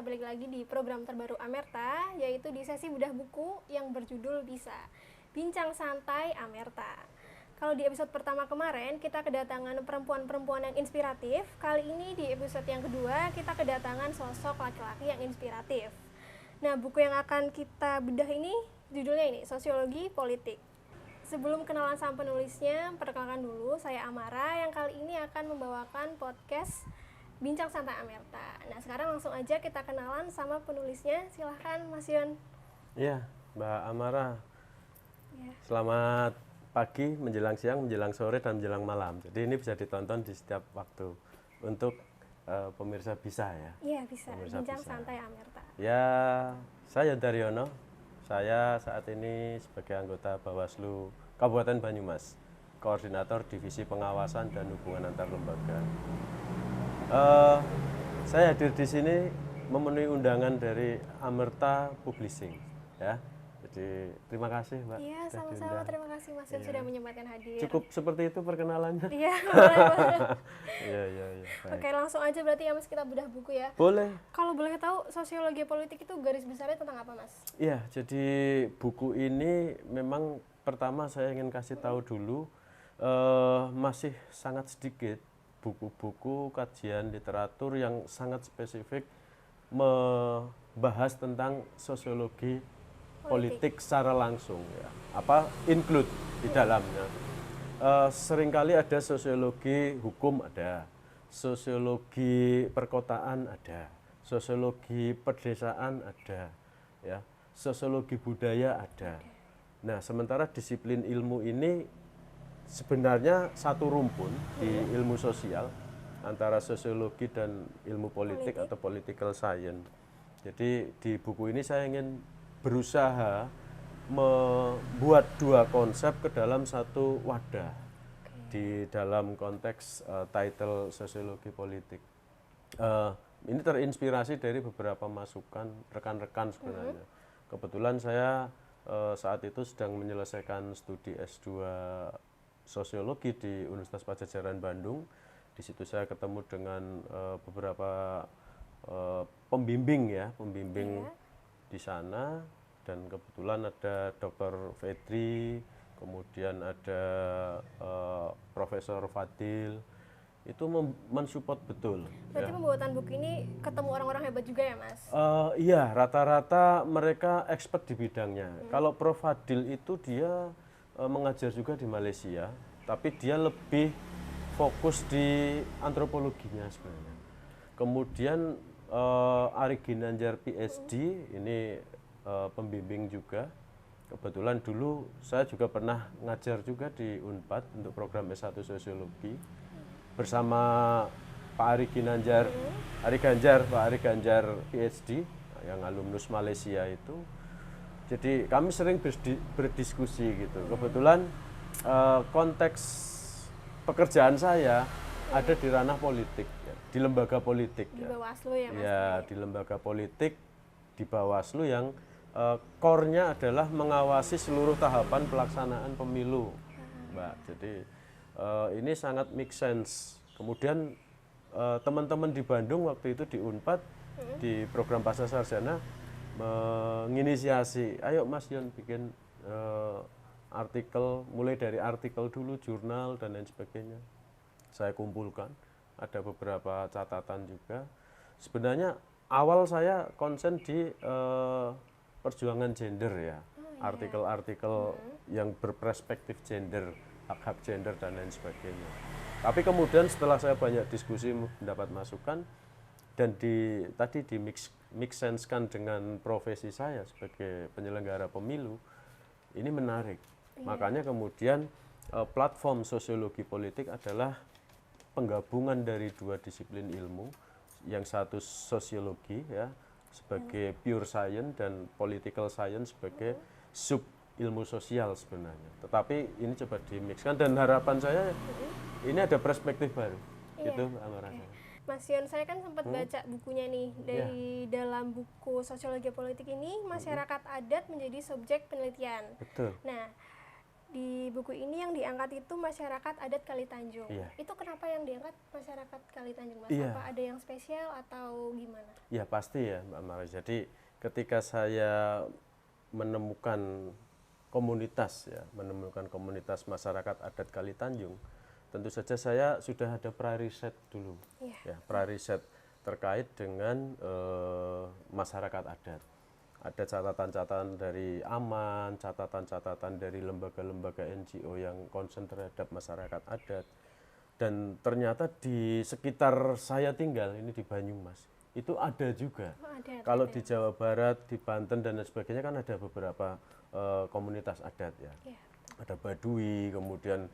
balik lagi di program terbaru Amerta, yaitu di sesi bedah buku yang berjudul Bisa, Bincang Santai Amerta. Kalau di episode pertama kemarin, kita kedatangan perempuan-perempuan yang inspiratif. Kali ini di episode yang kedua, kita kedatangan sosok laki-laki yang inspiratif. Nah, buku yang akan kita bedah ini, judulnya ini, Sosiologi Politik. Sebelum kenalan sama penulisnya, perkenalkan dulu, saya Amara yang kali ini akan membawakan podcast Bincang Santai Amerta. Nah, sekarang langsung aja kita kenalan sama penulisnya. Silahkan, Mas Yon. Iya, Mbak Amara. Ya. Selamat pagi, menjelang siang, menjelang sore, dan menjelang malam. Jadi ini bisa ditonton di setiap waktu untuk pemirsa bisa ya? Iya, bisa. Pemirsa Bincang bisa. Santai Amerta. Ya, saya Daryono. Saya saat ini sebagai anggota Bawaslu Kabupaten Banyumas, Koordinator Divisi Pengawasan dan Hubungan Antar Lembaga. Saya hadir di sini memenuhi undangan dari Amerta Publishing, ya. Jadi terima kasih, Mbak. Iya, sudah sama-sama. diundang. Terima kasih Mas Yon Iya. sudah menyempatkan hadir. Cukup seperti itu perkenalannya. Iya, boleh. Iya. Baik. Oke, langsung aja berarti ya Mas, kita bedah buku ya. Boleh. Kalau boleh tahu, sosiologi politik itu garis besarnya tentang apa, Mas? Iya, jadi buku ini memang pertama saya ingin kasih tahu dulu masih sangat sedikit buku-buku kajian literatur yang sangat spesifik membahas tentang sosiologi politik secara langsung ya. Apa include di dalamnya. Seringkali ada sosiologi hukum ada, sosiologi perkotaan ada, sosiologi pedesaan ada, ya, sosiologi budaya ada. Nah, sementara disiplin ilmu ini sebenarnya satu rumpun di ilmu sosial antara sosiologi dan ilmu politik atau political science. Jadi di buku ini saya ingin berusaha membuat dua konsep ke dalam satu wadah di dalam konteks title sosiologi politik. Ini terinspirasi dari beberapa masukan rekan-rekan sebenarnya. Kebetulan saya saat itu sedang menyelesaikan studi S2 sosiologi di Universitas Padjadjaran Bandung. Di situ saya ketemu dengan beberapa pembimbing di sana, dan kebetulan ada Dr. Fedri, kemudian ada Profesor Fadil, itu mensupport betul. Berarti ya. pembuatan buku ini ketemu orang-orang hebat juga ya, Mas? Iya, rata-rata mereka expert di bidangnya. Kalau Prof Fadil itu dia mengajar juga di Malaysia, tapi dia lebih fokus di antropologinya sebenarnya. Kemudian Ari Ginanjar PhD, ini pembimbing juga. Kebetulan dulu saya juga pernah ngajar juga di Unpad untuk program S1 Sosiologi bersama Pak Ari Ginanjar, Pak Ari Ganjar PhD yang alumnus Malaysia itu. Jadi kami sering berdiskusi gitu. Kebetulan konteks pekerjaan saya ada di ranah politik, ya, di lembaga politik. Di Bawaslu ya, Mas? Ya, di lembaga politik di Bawaslu yang core-nya adalah mengawasi seluruh tahapan pelaksanaan pemilu, Mbak. Jadi ini sangat make sense. Kemudian teman-teman di Bandung waktu itu di Unpad di program Pasca Sarjana menginisiasi, ayo Mas Yon bikin artikel, mulai dari artikel dulu, jurnal dan lain sebagainya. Saya kumpulkan, ada beberapa catatan juga. Sebenarnya awal saya konsen di perjuangan gender ya, artikel-artikel yang berperspektif gender, hak-hak gender dan lain sebagainya. Tapi kemudian setelah saya banyak diskusi mendapat masukan dan tadi di mix sense-kan dengan profesi saya sebagai penyelenggara pemilu, ini menarik. Makanya kemudian platform sosiologi politik adalah penggabungan dari dua disiplin ilmu, yang satu sosiologi ya sebagai pure science dan political science sebagai sub ilmu sosial sebenarnya. Tetapi ini coba dimixkan dan harapan saya ini ada perspektif baru. Gitu Amara. Mas Yon, saya kan sempat baca bukunya nih. Dari dalam buku Sosiologi Politik ini, masyarakat adat menjadi subjek penelitian. Betul. Nah, di buku ini yang diangkat itu masyarakat adat Kalitanjung. Iya. Itu kenapa yang diangkat masyarakat Kalitanjung, Mas? Iya. Apa ada yang spesial atau gimana? Ya pasti ya Mbak Mara. Jadi ketika saya menemukan menemukan komunitas masyarakat adat Kalitanjung, tentu saja saya sudah ada pra-riset dulu. Iya. Ya, pra-riset terkait dengan masyarakat adat. Ada catatan-catatan dari Aman, catatan-catatan dari lembaga-lembaga NGO yang concern terhadap masyarakat adat. Dan ternyata di sekitar saya tinggal, ini di Banyumas, itu ada juga. Oh, ada. Kalau di Jawa Barat, di Banten dan lain sebagainya kan ada beberapa komunitas adat ya. Iya. Ada Baduy, kemudian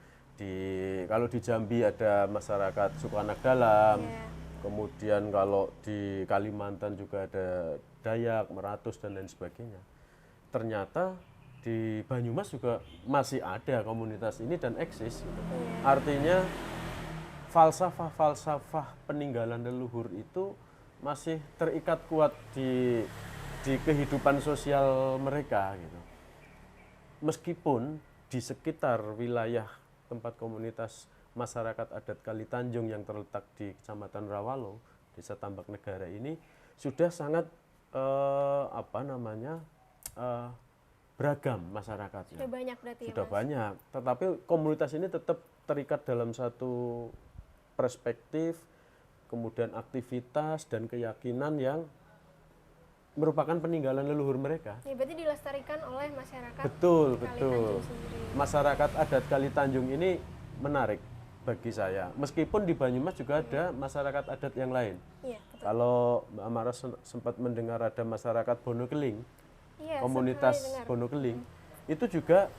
kalau di Jambi ada masyarakat suku anak dalam. Iya. Kemudian kalau di Kalimantan juga ada Dayak, Meratus dan lain sebagainya. Ternyata di Banyumas juga masih ada komunitas ini dan eksis. Gitu. Artinya falsafah peninggalan leluhur itu masih terikat kuat di kehidupan sosial mereka gitu. Meskipun di sekitar wilayah tempat komunitas masyarakat adat Kalitanjung yang terletak di Kecamatan Rawalo, Desa Tambak Negara ini sudah sangat beragam masyarakatnya. Sudah banyak berarti Sudah ya, Mas? banyak, tetapi komunitas ini tetap terikat dalam satu perspektif, kemudian aktivitas dan keyakinan yang merupakan peninggalan leluhur mereka. Ya, berarti dilestarikan oleh masyarakat Betul. Kalitanjung sendiri. Masyarakat adat Kalitanjung ini menarik bagi saya. Meskipun di Banyumas juga ada masyarakat adat yang lain. Iya, betul. Kalau Mbak Amara sempat mendengar ada masyarakat Bonokeling, Iya, komunitas sekali dengar. Bonokeling, itu juga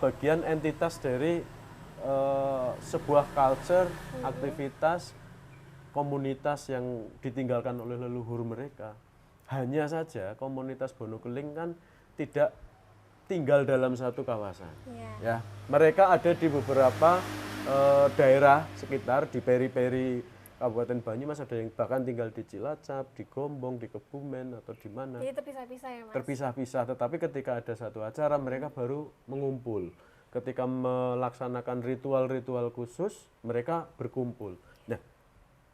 bagian entitas dari sebuah culture, aktivitas, komunitas yang ditinggalkan oleh leluhur mereka. Hanya saja komunitas Bonokeling kan tidak tinggal dalam satu kawasan. Iya. Ya, mereka ada di beberapa daerah sekitar di peri-peri Kabupaten Banyumas, ada yang bahkan tinggal di Cilacap, di Gombong, di Kebumen atau di mana. Jadi terpisah-pisah ya, Mas? Terpisah-pisah, tetapi ketika ada satu acara mereka baru mengumpul. Ketika melaksanakan ritual-ritual khusus, mereka berkumpul. Nah,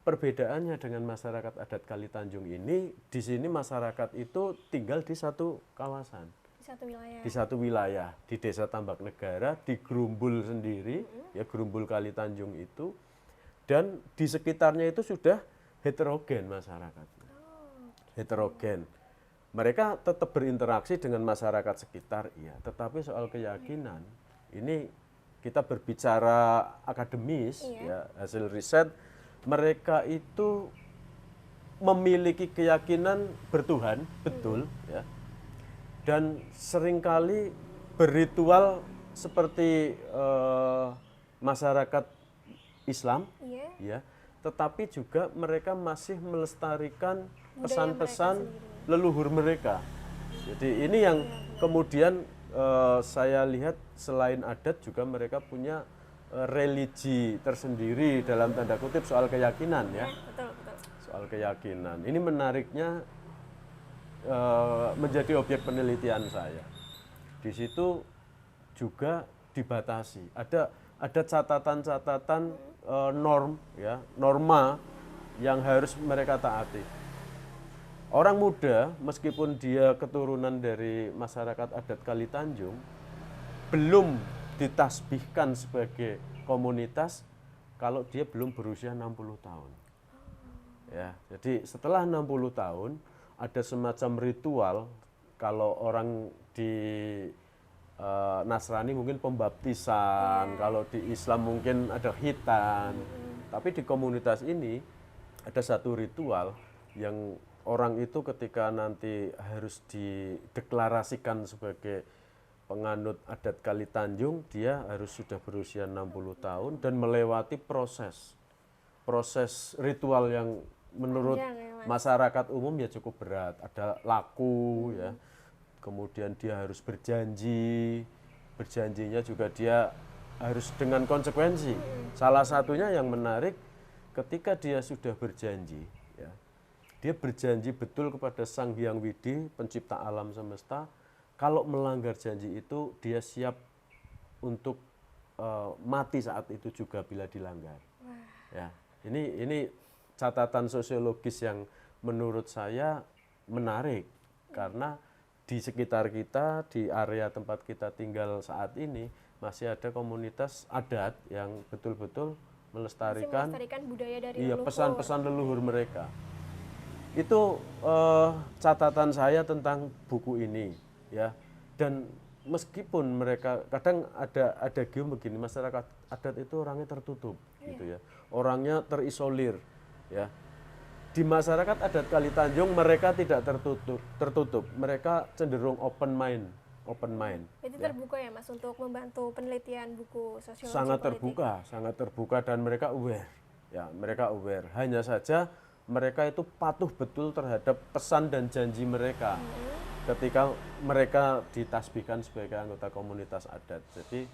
perbedaannya dengan masyarakat adat Kalitanjung ini, di sini masyarakat itu tinggal di satu kawasan. Di satu wilayah, di Desa Tambak Negara, di Grumbul sendiri, ya Grumbul Kalitanjung itu, dan di sekitarnya itu sudah heterogen masyarakatnya. Heterogen. Mereka tetap berinteraksi dengan masyarakat sekitar, iya. Tetapi soal keyakinan, ini kita berbicara akademis, ya hasil riset, mereka itu memiliki keyakinan bertuhan, betul, ya. Dan seringkali berritual seperti masyarakat Islam, ya, tetapi juga mereka masih melestarikan pesan-pesan leluhur mereka. Jadi ini yang kemudian saya lihat selain adat juga mereka punya religi tersendiri dalam tanda kutip soal keyakinan ya. Betul, betul. Soal keyakinan. Ini menariknya menjadi objek penelitian saya. Di situ juga dibatasi. Ada catatan-catatan norma yang harus mereka taati. Orang muda meskipun dia keturunan dari masyarakat adat Kalitanjung belum ditasbihkan sebagai komunitas kalau dia belum berusia 60 tahun. Ya, jadi setelah 60 tahun ada semacam ritual. Kalau orang di Nasrani mungkin pembaptisan, kalau di Islam mungkin ada khitan. Tapi di komunitas ini ada satu ritual yang orang itu ketika nanti harus dideklarasikan sebagai penganut adat Kalitanjung, dia harus sudah berusia 60 tahun dan melewati proses ritual yang menurut masyarakat umum ya cukup berat. Ada laku ya, kemudian dia harus berjanjinya juga dia harus dengan konsekuensi. Salah satunya yang menarik, ketika dia sudah berjanji, ya, dia berjanji betul kepada Sang Hyang Widi, pencipta alam semesta, kalau melanggar janji itu dia siap untuk mati saat itu juga bila dilanggar. Ya, ini catatan sosiologis yang menurut saya menarik karena di sekitar kita, di area tempat kita tinggal saat ini masih ada komunitas adat yang betul-betul melestarikan budaya dari iya, leluhur. pesan-pesan leluhur mereka. Itu catatan saya tentang buku ini, ya. Dan meskipun mereka kadang ada game begini, masyarakat adat itu orangnya tertutup, gitu ya. Orangnya terisolir, ya. Di masyarakat adat Kalitanjung mereka tidak tertutup. Mereka cenderung open mind. Jadi terbuka ya Mas untuk membantu penelitian buku sosiologi Sangat politik. sangat terbuka dan mereka aware. Ya, mereka aware. Hanya saja mereka itu patuh betul terhadap pesan dan janji mereka ketika mereka ditasbihkan sebagai anggota komunitas adat. Jadi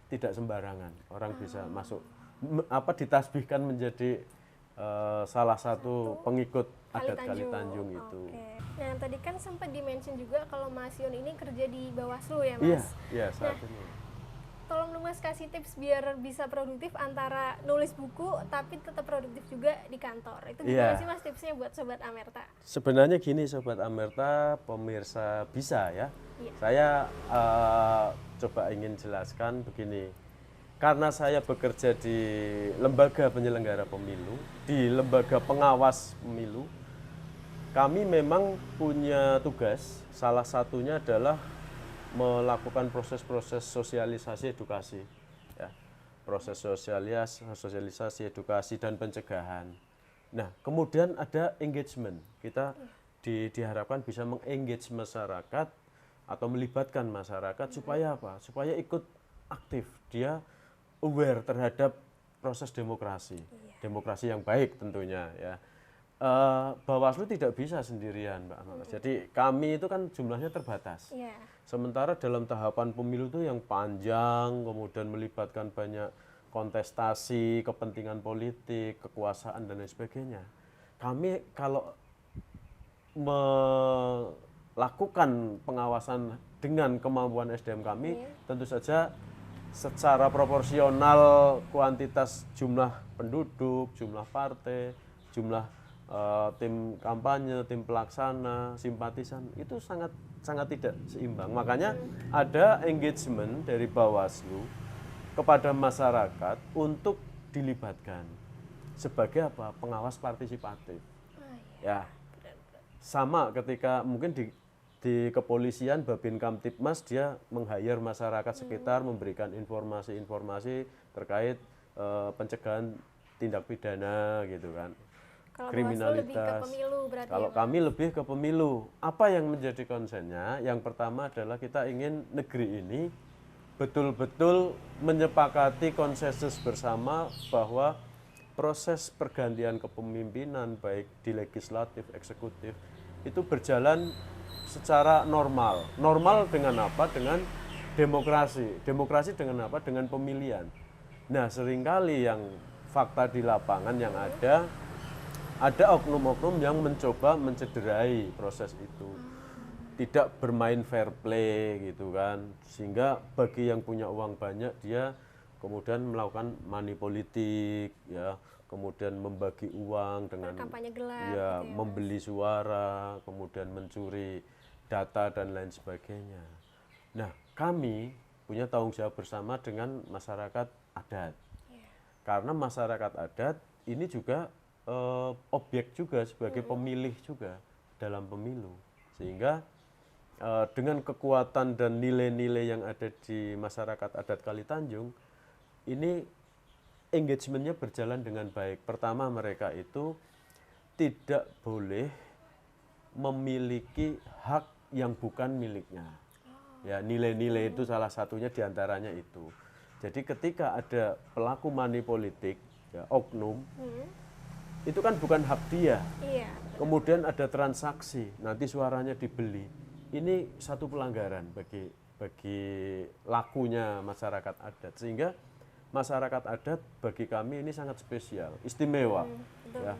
tidak sembarangan orang bisa masuk ditasbihkan menjadi salah satu pengikut adat Kalitanjung itu. Oke. Nah, tadi kan sempat di-mention juga kalau Mas Yon ini kerja di Bawaslu ya, Iya, Mas? iya saat ini. Tolong dong Mas kasih tips biar bisa produktif antara nulis buku tapi tetap produktif juga di kantor. Itu gimana sih Mas tipsnya buat Sobat Amerta? Sebenarnya gini Sobat Amerta, pemirsa bisa ya. Iya. Saya coba ingin jelaskan begini. Karena saya bekerja di lembaga penyelenggara pemilu, di lembaga pengawas pemilu, kami memang punya tugas, salah satunya adalah melakukan proses-proses sosialisasi edukasi. Ya. Proses sosialisasi edukasi dan pencegahan. Nah, kemudian ada engagement. Kita diharapkan bisa mengengage masyarakat atau melibatkan masyarakat supaya apa? Supaya ikut aktif. Dia aware terhadap proses demokrasi. Demokrasi yang baik tentunya ya. Bawaslu tidak bisa sendirian, Mbak Amalas. Jadi kami itu kan jumlahnya terbatas. Sementara dalam tahapan pemilu itu yang panjang, kemudian melibatkan banyak kontestasi, kepentingan politik, kekuasaan dan lain sebagainya. Kami kalau melakukan pengawasan dengan kemampuan SDM kami, tentu saja secara proporsional kuantitas jumlah penduduk, jumlah partai, jumlah tim kampanye, tim pelaksana, simpatisan itu sangat tidak seimbang. Makanya ada engagement dari Bawaslu kepada masyarakat untuk dilibatkan sebagai apa? Pengawas partisipatif. Ya. Sama ketika mungkin di kepolisian Babin Kamtibmas dia meng-hire masyarakat sekitar memberikan informasi-informasi terkait pencegahan tindak pidana gitu kan. Kalau Kriminalitas. Kalau kami lebih ke pemilu. Apa yang menjadi konsennya? Yang pertama adalah kita ingin negeri ini betul-betul menyepakati konsensus bersama bahwa proses pergantian kepemimpinan baik di legislatif, eksekutif itu berjalan secara normal. Normal dengan apa? Dengan demokrasi. Demokrasi dengan apa? Dengan pemilihan. Nah, seringkali yang fakta di lapangan yang ada oknum-oknum yang mencoba mencederai proses itu. Tidak bermain fair play gitu kan. Sehingga bagi yang punya uang banyak dia kemudian melakukan money politik ya, kemudian membagi uang dengan kampanye gelap ya, gitu ya, membeli suara, kemudian mencuri data dan lain sebagainya. Nah, kami punya tanggung jawab bersama dengan masyarakat adat. Karena masyarakat adat ini juga objek juga sebagai pemilih juga dalam pemilu. Sehingga dengan kekuatan dan nilai-nilai yang ada di masyarakat adat Kalitanjung, ini engagementnya berjalan dengan baik. Pertama, mereka itu tidak boleh memiliki hak yang bukan miliknya. Ya, nilai-nilai itu salah satunya diantaranya itu. Jadi ketika ada pelaku money politik, ya, oknum, itu kan bukan hak dia. Kemudian ada transaksi, nanti suaranya dibeli. Ini satu pelanggaran bagi lakunya masyarakat adat. Sehingga masyarakat adat bagi kami ini sangat spesial, istimewa. Ya.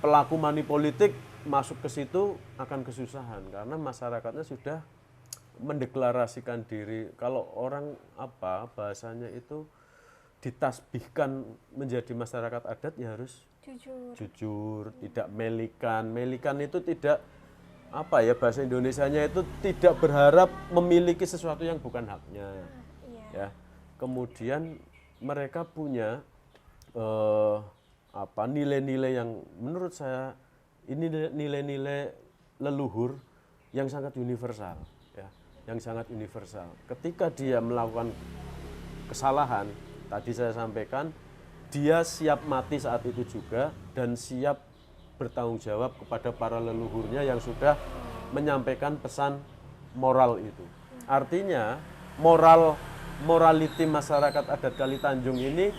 Pelaku money politik masuk ke situ akan kesusahan karena masyarakatnya sudah mendeklarasikan diri. Kalau orang apa bahasanya itu ditasbihkan menjadi masyarakat adat ya harus jujur, tidak melikan. Melikan itu tidak apa ya, bahasa Indonesianya itu tidak berharap memiliki sesuatu yang bukan haknya. Ya. Kemudian mereka punya nilai-nilai yang menurut saya ini nilai-nilai leluhur yang sangat universal, ya, yang sangat universal. Ketika dia melakukan kesalahan, tadi saya sampaikan, dia siap mati saat itu juga dan siap bertanggung jawab kepada para leluhurnya yang sudah menyampaikan pesan moral itu. Artinya morality masyarakat adat Kali Tanjung ini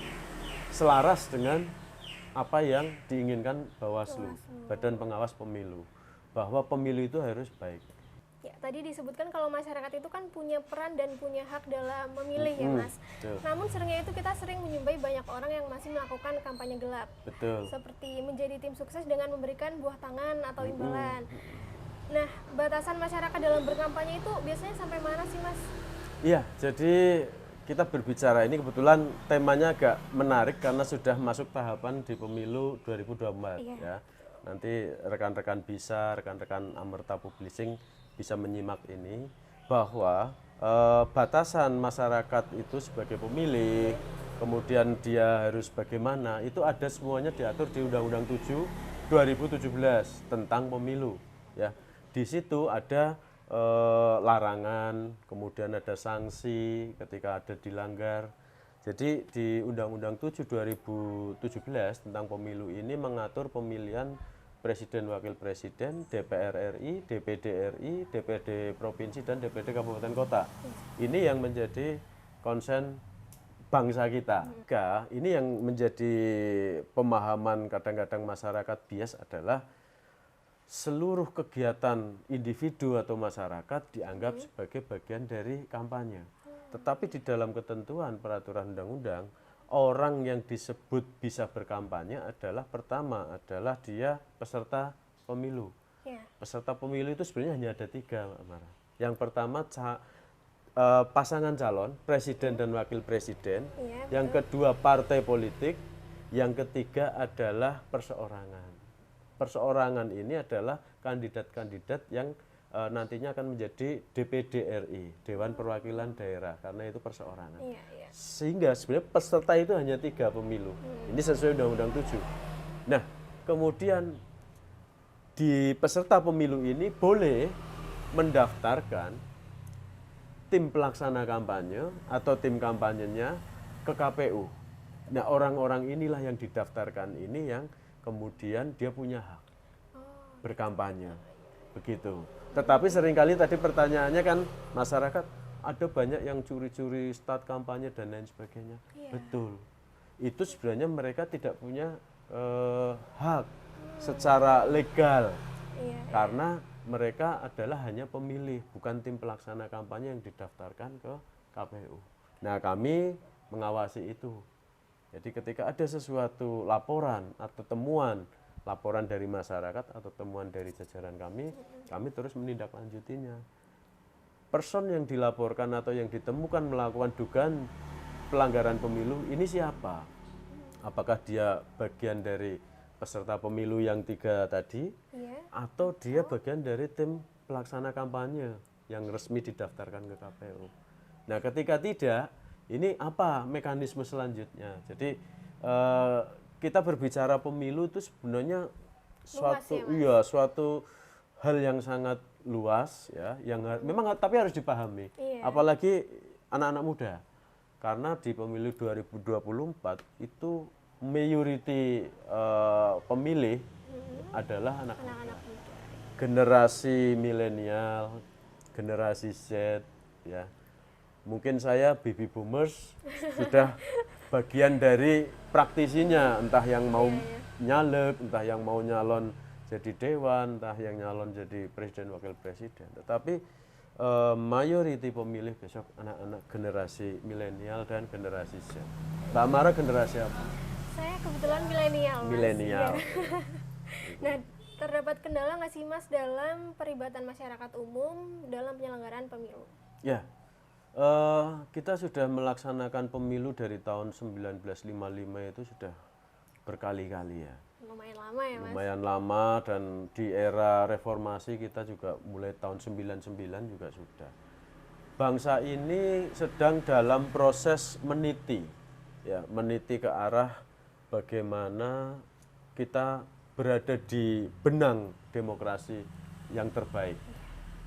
selaras dengan apa yang diinginkan Bawaslu, Badan Pengawas Pemilu, bahwa pemilu itu harus baik. Ya, tadi disebutkan kalau masyarakat itu kan punya peran dan punya hak dalam memilih ya Mas. Betul. Namun seringnya itu kita sering menjumpai banyak orang yang masih melakukan kampanye gelap. Betul. Seperti menjadi tim sukses dengan memberikan buah tangan atau imbalan. Nah, batasan masyarakat dalam berkampanye itu biasanya sampai mana sih Mas? Iya, jadi kita berbicara ini kebetulan temanya agak menarik karena sudah masuk tahapan di pemilu 2024 ya. Nanti rekan-rekan Amerta Publishing bisa menyimak ini bahwa batasan masyarakat itu sebagai pemilih, kemudian dia harus bagaimana, itu ada semuanya diatur di Undang-Undang 7 2017 tentang pemilu ya. Di situ ada larangan, kemudian ada sanksi ketika ada dilanggar. Jadi di Undang-Undang 7 2017 tentang pemilu ini mengatur pemilihan Presiden, Wakil Presiden, DPR RI, DPD RI, DPD Provinsi, dan DPD Kabupaten Kota. Ini yang menjadi konsen bangsa kita. Ini yang menjadi pemahaman kadang-kadang masyarakat bias adalah seluruh kegiatan individu atau masyarakat dianggap sebagai bagian dari kampanye. Tetapi di dalam ketentuan peraturan undang-undang, orang yang disebut bisa berkampanye adalah pertama adalah dia peserta pemilu. Peserta pemilu itu sebenarnya hanya ada 3, Mbak Mara. Yang pertama pasangan calon, presiden dan wakil presiden. Yang kedua partai politik. Yang ketiga adalah perseorangan. Perseorangan ini adalah kandidat-kandidat yang nantinya akan menjadi DPD RI, Dewan Perwakilan Daerah, karena itu perseorangan. Sehingga sebenarnya peserta itu hanya 3 pemilu. Ini sesuai Undang-Undang 7. Nah, kemudian di peserta pemilu ini boleh mendaftarkan tim pelaksana kampanye atau tim kampanyenya ke KPU. Nah, orang-orang inilah yang didaftarkan ini yang kemudian dia punya hak berkampanye, begitu. Tetapi seringkali tadi pertanyaannya kan masyarakat ada banyak yang curi-curi start kampanye dan lain sebagainya. Betul. Itu sebenarnya mereka tidak punya hak secara legal karena mereka adalah hanya pemilih, bukan tim pelaksana kampanye yang didaftarkan ke KPU. Nah, kami mengawasi itu. Jadi ketika ada sesuatu laporan atau temuan, laporan dari masyarakat atau temuan dari jajaran kami terus menindaklanjutinya. Person yang dilaporkan atau yang ditemukan melakukan dugaan pelanggaran pemilu, ini siapa? Apakah dia bagian dari peserta pemilu yang 3 tadi, atau dia bagian dari tim pelaksana kampanye yang resmi didaftarkan ke KPU. Nah, ketika tidak, ini apa mekanisme selanjutnya? Jadi kita berbicara pemilu itu sebenarnya suatu hal yang sangat luas ya, yang memang tapi harus dipahami. Apalagi anak-anak muda. Karena di pemilu 2024 itu mayoriti pemilih adalah anak-anak muda. Generasi milenial, generasi Z ya. Mungkin saya baby boomers sudah bagian dari praktisinya, entah yang mau nyalek, entah yang mau nyalon jadi dewan, entah yang nyalon jadi presiden wakil presiden. Tetapi mayoriti pemilih besok anak-anak generasi milenial dan generasi Z. Mbak Mara generasi apa? Saya kebetulan milenial. Milenial. Nah, Terdapat kendala nggak sih Mas dalam perlibatan masyarakat umum dalam penyelenggaraan pemilu? Ya, kita sudah melaksanakan pemilu dari tahun 1955 itu sudah berkali-kali ya. Lumayan lama ya Mas? Lumayan lama, dan di era reformasi kita juga mulai tahun 99 juga sudah. Bangsa ini sedang dalam proses meniti, ya, meniti ke arah bagaimana kita berada di benang demokrasi yang terbaik.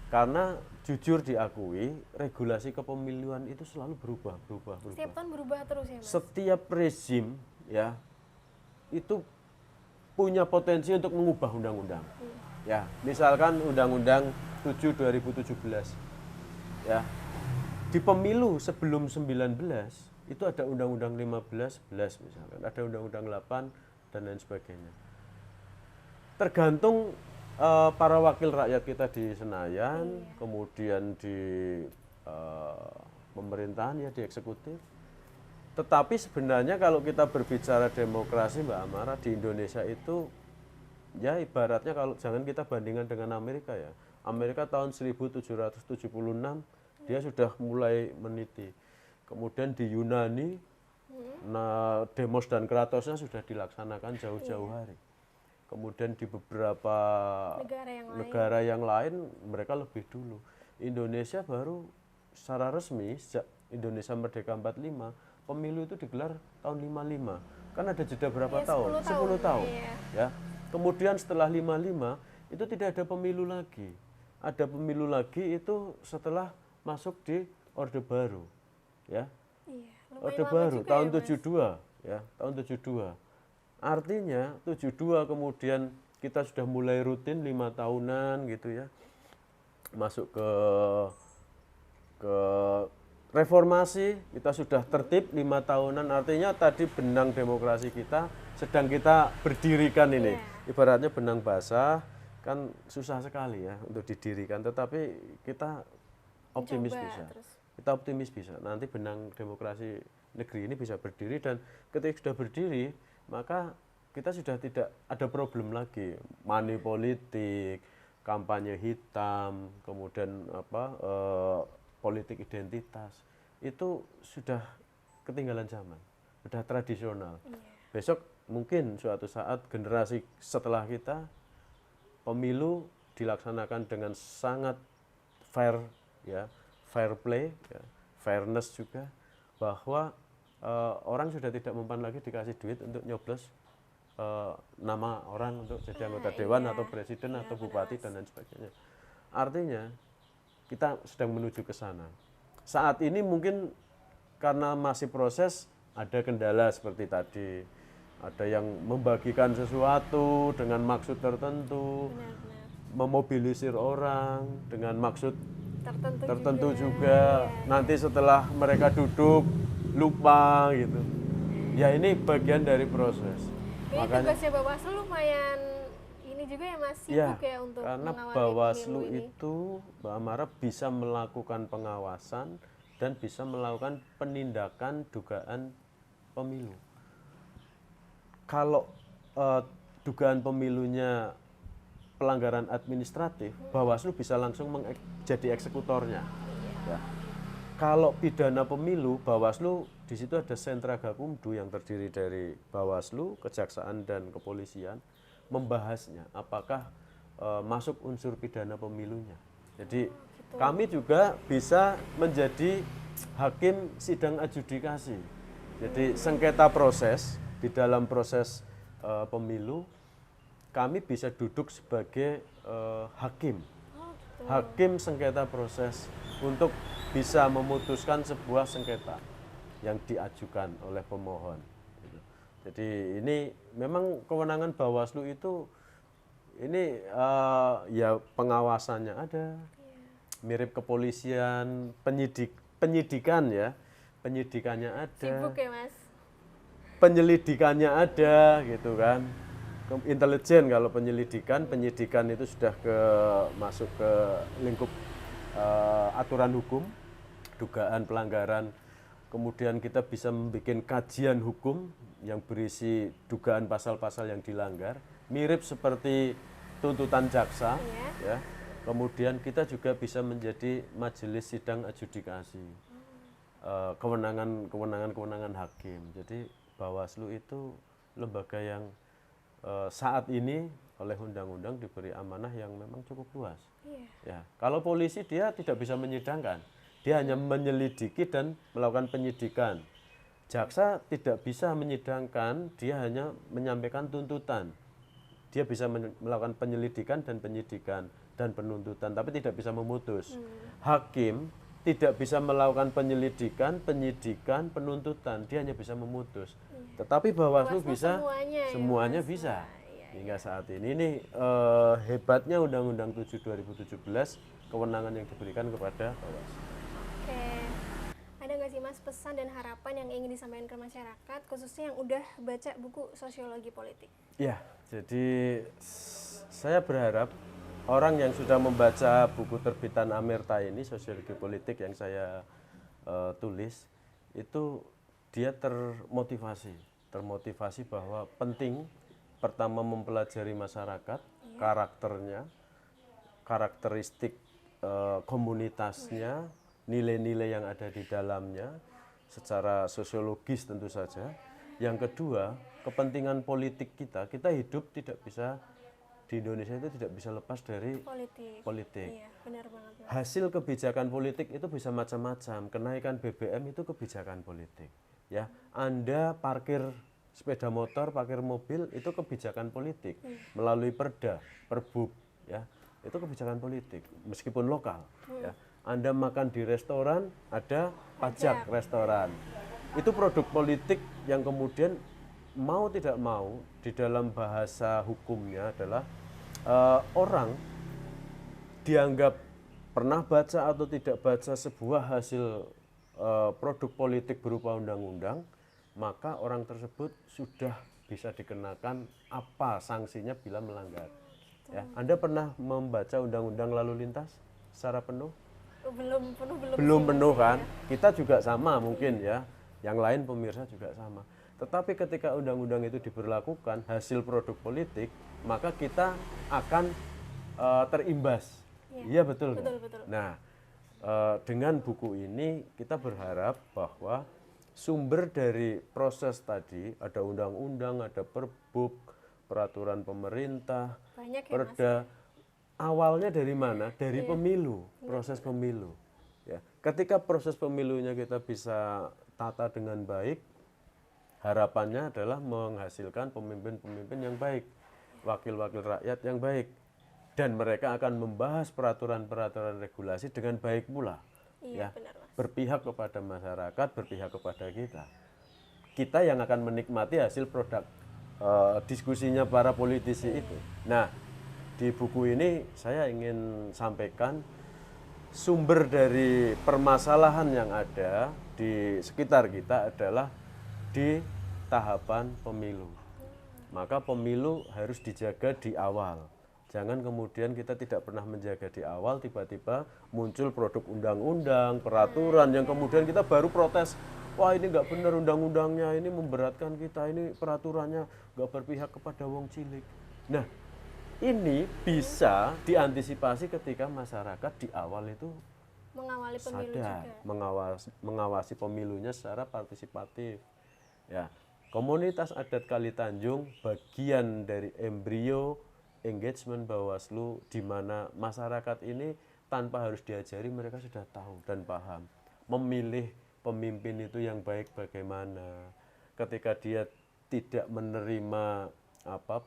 Karena jujur diakui, regulasi kepemiluan itu selalu berubah. Setiap tahun berubah terus ya Mas? Setiap rezim ya itu punya potensi untuk mengubah undang-undang. Ya, misalkan Undang-Undang 7 2017. Ya. Di pemilu sebelum 19 itu ada Undang-Undang 15, 11 misalkan, ada Undang-Undang 8 dan lain sebagainya. Tergantung para wakil rakyat kita di Senayan, kemudian di pemerintahan, ya di eksekutif. Tetapi sebenarnya kalau kita berbicara demokrasi, Mbak Amara, di Indonesia itu ya ibaratnya, kalau jangan kita bandingkan dengan Amerika ya. Amerika tahun 1776 dia sudah mulai meniti. Kemudian di Yunani, nah, Demos dan Kratosnya sudah dilaksanakan jauh-jauh hari. Kemudian di beberapa negara yang lain mereka lebih dulu. Indonesia baru secara resmi sejak Indonesia Merdeka 45, pemilu itu digelar tahun 55. Kan ada jeda berapa tahun? 10 tahun. Iya. Ya. Kemudian setelah 55 itu tidak ada pemilu lagi. Ada pemilu lagi itu setelah masuk di Orde Baru. Ya. Iya, Orde Baru tahun 72, ya, tahun 72. Artinya 72 kemudian kita sudah mulai rutin 5 tahunan gitu ya. Masuk ke reformasi, kita sudah tertib 5 tahunan, artinya tadi benang demokrasi kita sedang kita berdirikan ini. Ibaratnya benang basah, kan susah sekali ya untuk didirikan, tetapi kita optimis bisa. Kita optimis bisa, nanti benang demokrasi negeri ini bisa berdiri, dan ketika sudah berdiri, maka kita sudah tidak ada problem lagi, money politik, kampanye hitam, kemudian politik identitas, itu sudah ketinggalan zaman, sudah tradisional. Besok mungkin suatu saat generasi setelah kita, pemilu dilaksanakan dengan sangat fair, ya, fair play, ya, fairness juga, bahwa orang sudah tidak mempan lagi dikasih duit untuk nyoblos nama orang untuk jadi anggota dewan atau presiden atau bupati dan lain sebagainya. Artinya kita sedang menuju ke sana. Saat ini mungkin karena masih proses, ada kendala seperti tadi, ada yang membagikan sesuatu dengan maksud tertentu, memobilisir orang dengan maksud tertentu juga. Nanti setelah mereka duduk lupa gitu. Ya ini bagian dari proses. Makanya tugasnya Bawaslu lumayan ini juga ya Mas, sibuk ya untuk karena mengawal Bawaslu ini. itu, Mbak Amara, bisa melakukan pengawasan dan bisa melakukan penindakan dugaan pemilu. Kalau dugaan pemilunya pelanggaran administratif, Bawaslu bisa langsung jadi eksekutornya. Ya. Kalau pidana pemilu, Bawaslu di situ ada sentra Gakumdu yang terdiri dari Bawaslu, Kejaksaan dan Kepolisian, membahasnya apakah masuk unsur pidana pemilunya. Jadi kami juga bisa menjadi hakim sidang adjudikasi. Jadi sengketa proses, di dalam proses pemilu, kami bisa duduk sebagai hakim. Hakim sengketa proses untuk bisa memutuskan sebuah sengketa yang diajukan oleh pemohon. Jadi ini memang kewenangan Bawaslu itu, ini ya pengawasannya ada, mirip kepolisian, penyidikan ya, penyidikannya ada. Sibuk ya Mas? Penyelidikannya ada gitu kan. Intelijen kalau penyidikan itu sudah masuk ke lingkup aturan hukum, dugaan pelanggaran. Kemudian kita bisa membuat kajian hukum yang berisi dugaan pasal-pasal yang dilanggar, mirip seperti tuntutan jaksa, Iya. ya. Kemudian kita juga bisa menjadi majelis sidang adjudikasi, kewenangan hakim. Jadi Bawaslu itu lembaga yang saat ini oleh undang-undang diberi amanah yang memang cukup luas. Iya. Ya, kalau polisi dia tidak bisa menyidangkan, dia hanya menyelidiki dan melakukan penyidikan. Jaksa tidak bisa menyidangkan, dia hanya menyampaikan tuntutan. Dia bisa melakukan penyelidikan dan penyidikan dan penuntutan, tapi tidak bisa memutus. Hakim tidak bisa melakukan penyelidikan, penyidikan, penuntutan, dia hanya bisa memutus. Tetapi Bawaslu bisa, semuanya bisa. Hingga saat ini hebatnya Undang-Undang 7 2017, kewenangan yang diberikan kepada Bawaslu. Oke. Ada nggak sih Mas pesan dan harapan yang ingin disampaikan ke masyarakat, khususnya yang udah baca buku sosiologi politik? Ya, jadi saya berharap orang yang sudah membaca buku terbitan Amerta ini, Sosiologi Politik yang saya tulis, itu dia termotivasi bahwa penting pertama mempelajari masyarakat, karakternya, karakteristik komunitasnya, nilai-nilai yang ada di dalamnya secara sosiologis tentu saja. Yang kedua, kepentingan politik kita hidup tidak bisa di Indonesia itu tidak bisa lepas dari politik. Iya, benar banget. Hasil kebijakan politik itu bisa macam-macam. Kenaikan BBM itu kebijakan politik. Ya, Anda parkir sepeda motor, parkir mobil itu kebijakan politik melalui Perda, Perbub, ya. Itu kebijakan politik meskipun lokal, ya. Anda makan di restoran, ada pajak restoran. Itu produk politik yang kemudian mau tidak mau di dalam bahasa hukumnya adalah orang dianggap pernah baca atau tidak baca sebuah hasil produk politik berupa undang-undang, maka orang tersebut sudah bisa dikenakan apa sanksinya bila melanggar. Ya, Anda pernah membaca undang-undang lalu lintas secara penuh? Belum penuh kan? Kita juga sama mungkin ya. Yang lain pemirsa juga sama. Tetapi ketika undang-undang itu diberlakukan hasil produk politik, maka kita akan terimbas. Iya betul. Betul. Nah, dengan buku ini kita berharap bahwa sumber dari proses tadi ada undang-undang, ada perbub, peraturan pemerintah, perda. Awalnya dari mana? Dari pemilu, proses pemilu. Ya, ketika proses pemilunya kita bisa tata dengan baik, harapannya adalah menghasilkan pemimpin-pemimpin yang baik, wakil-wakil rakyat yang baik, dan mereka akan membahas peraturan-peraturan regulasi dengan baik pula. Iya, ya, benar, Mas. Berpihak kepada masyarakat, berpihak kepada kita. Kita yang akan menikmati hasil produk diskusinya para politisi itu. Nah, di buku ini saya ingin sampaikan sumber dari permasalahan yang ada di sekitar kita adalah di tahapan pemilu. Maka pemilu harus dijaga di awal. Jangan kemudian kita tidak pernah menjaga di awal, tiba-tiba muncul produk undang-undang, peraturan yang kemudian kita baru protes. Wah, ini nggak benar undang-undangnya, ini memberatkan kita, ini peraturannya nggak berpihak kepada wong cilik. Nah, ini bisa diantisipasi ketika masyarakat di awal itu mengawali pemilu sadar, juga. mengawasi pemilunya secara partisipatif. Ya, komunitas adat Kali Tanjung bagian dari embrio engagement Bawaslu, di mana masyarakat ini tanpa harus diajari mereka sudah tahu dan paham. Memilih pemimpin itu yang baik bagaimana. Ketika dia tidak menerima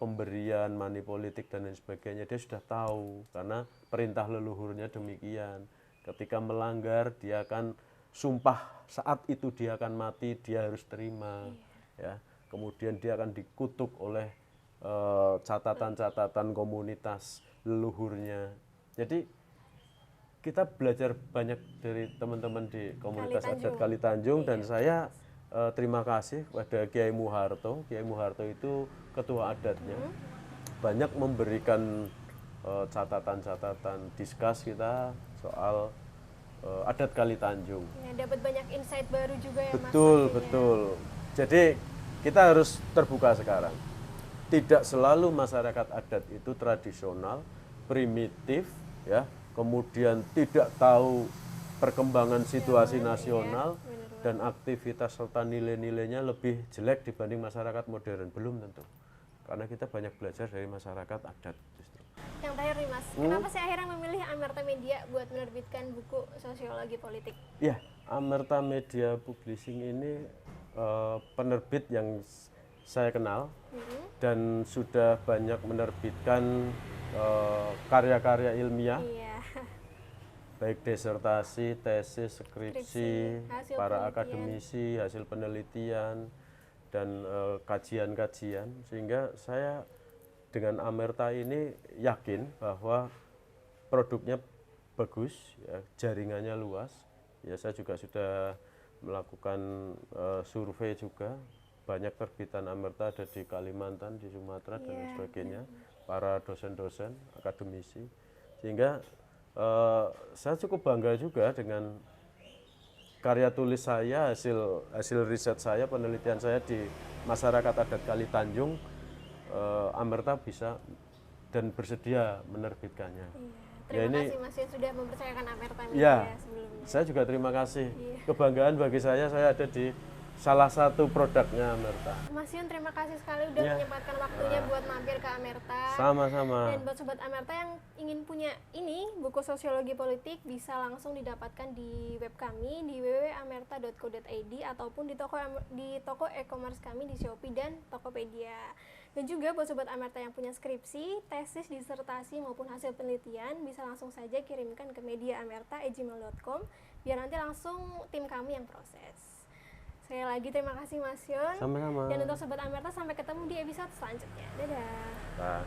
pemberian money politik dan lain sebagainya, dia sudah tahu karena perintah leluhurnya demikian. Ketika melanggar dia akan sumpah saat itu dia akan mati, dia harus terima. Ya, kemudian dia akan dikutuk oleh catatan-catatan komunitas leluhurnya. Jadi kita belajar banyak dari teman-teman di komunitas adat Kali Tanjung, dan saya terima kasih kepada Kiai Muharto. Kiai Muharto itu ketua adatnya, banyak memberikan catatan-catatan diskus kita soal adat Kali Tanjung. Ya, dapat banyak insight baru juga ya, Mas. Betul. Jadi kita harus terbuka sekarang. tidak selalu masyarakat adat itu tradisional, primitif, ya, kemudian tidak tahu perkembangan situasi nasional dan aktivitas serta nilai-nilainya lebih jelek dibanding masyarakat modern. Belum tentu, karena kita banyak belajar dari masyarakat adat justru. Yang terakhir nih Mas, kenapa sih akhirnya memilih Amerta Media buat menerbitkan buku sosiologi politik? Ya, Amerta Media Publishing ini penerbit yang saya kenal dan sudah banyak menerbitkan karya-karya ilmiah, Iya. baik disertasi, tesis, skripsi, hasil para penelitian. akademisi, hasil penelitian, dan kajian-kajian. Sehingga saya dengan Amerta ini yakin bahwa produknya bagus, ya, jaringannya luas. Ya, saya juga sudah melakukan survei juga. Banyak terbitan Amerta ada di Kalimantan, di Sumatera, dan lain sebagainya. Para dosen-dosen, akademisi. Sehingga saya cukup bangga juga dengan karya tulis saya, hasil riset saya, penelitian saya di masyarakat adat Kali Tanjung. Amerta bisa dan bersedia menerbitkannya. Terima kasih Mas yang sudah mempercayakan Amerta Media Ya, sebelumnya. saya juga terima kasih. Kebanggaan bagi saya ada di salah satu produknya Amerta. Mas Yun, terima kasih sekali udah menyempatkan waktunya buat mampir ke Amerta. Sama-sama. Dan buat Sobat Amerta yang ingin punya ini, buku sosiologi politik, bisa langsung didapatkan di web kami di www.amerta.co.id ataupun di toko e-commerce kami di Shopee dan Tokopedia. Dan juga buat Sobat Amerta yang punya skripsi, tesis, disertasi maupun hasil penelitian, bisa langsung saja kirimkan ke mediaamerta@gmail.com biar nanti langsung tim kami yang proses. Sekali lagi terima kasih Mas Yun. Sama-sama. Dan untuk Sobat Amerta, sampai ketemu di episode selanjutnya. Dadah. Nah.